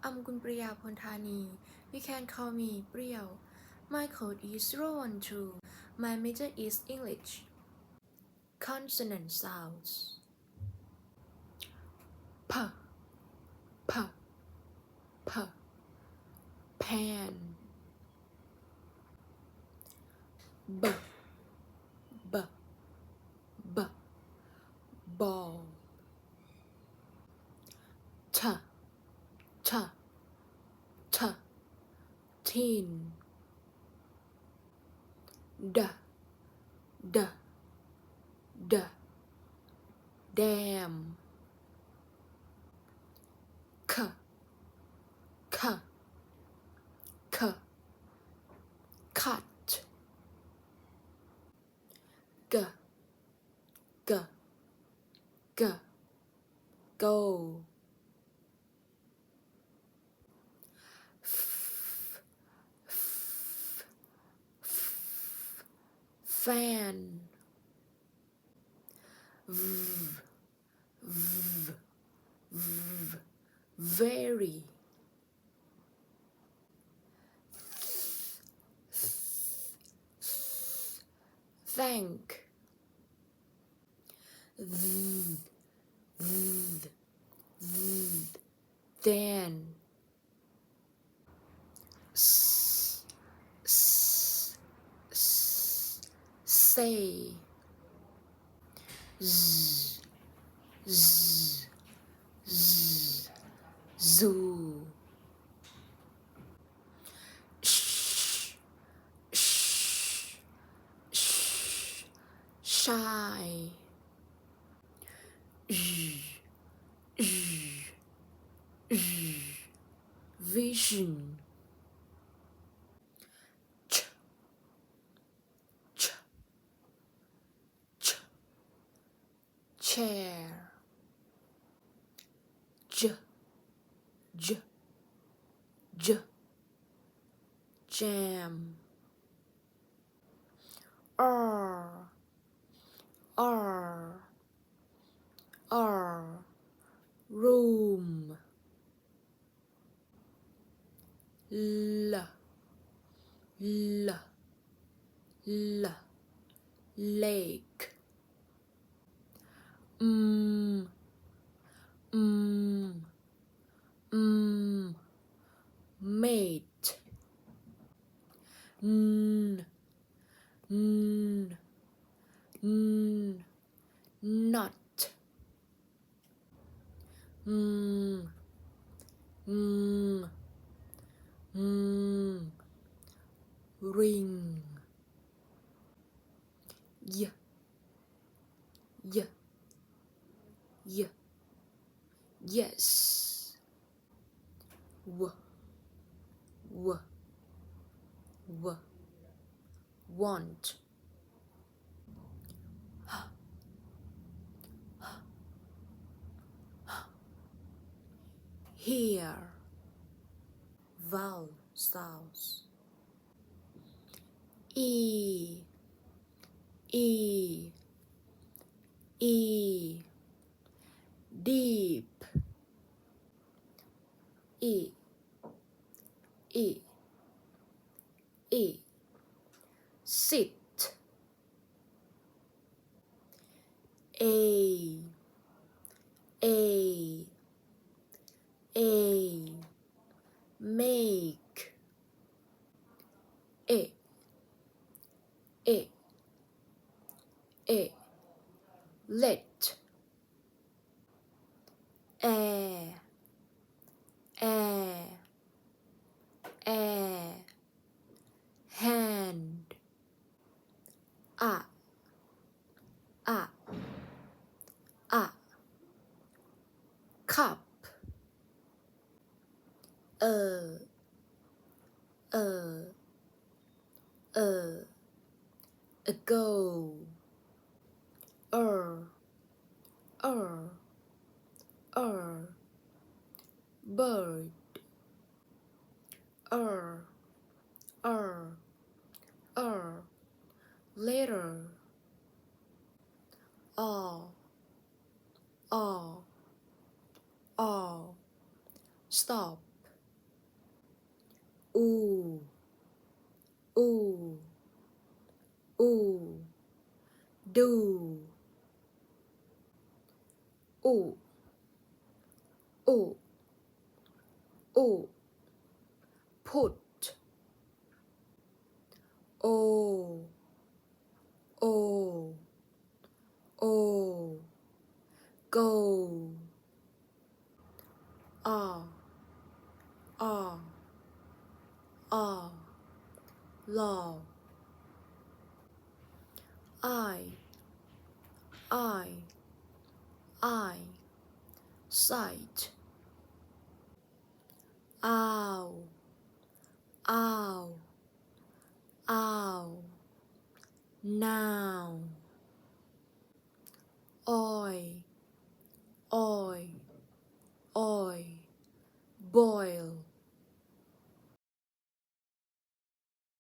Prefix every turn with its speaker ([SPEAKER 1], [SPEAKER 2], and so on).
[SPEAKER 1] I'm Kunpreeya Phonthanee. You can call me Priel. My code is 012. My major is English. Consonant sounds. P, p, p, pan. B, b, b, ball. T, t, t, tin. D, d, d, dam. K, k, k, cut. G, g, g, go. F, f, f, fan. V, v, v, very. Thank. Th, th, th, then. S, s, s, say. Z, z, z, zoo. Sh, sh, sh, shy. Z, z, z, vision. Ch, ch, ch, chair. J, j, j, jam. R, R, R, room. L, l, l, lake. M, m, m, mate. N, n, n, nut. M, m, m, ring. Y, y, y, yes. W, w, w, want. Here. Vowel sounds. E, E, E, deep. E, E, E, sit. A, A, A, make. A, A, A, let. Air, air, air, hand. A, a, a, cup. A, ago. Bird. Later. All, stop. ooh, ooh, ooh, do, ooh, ooh, ooh, put, oh, oh, oh, go, ah, ah, ah, law, I, I, sight, ow, ow, ow, now, oi, oi, oi, boil,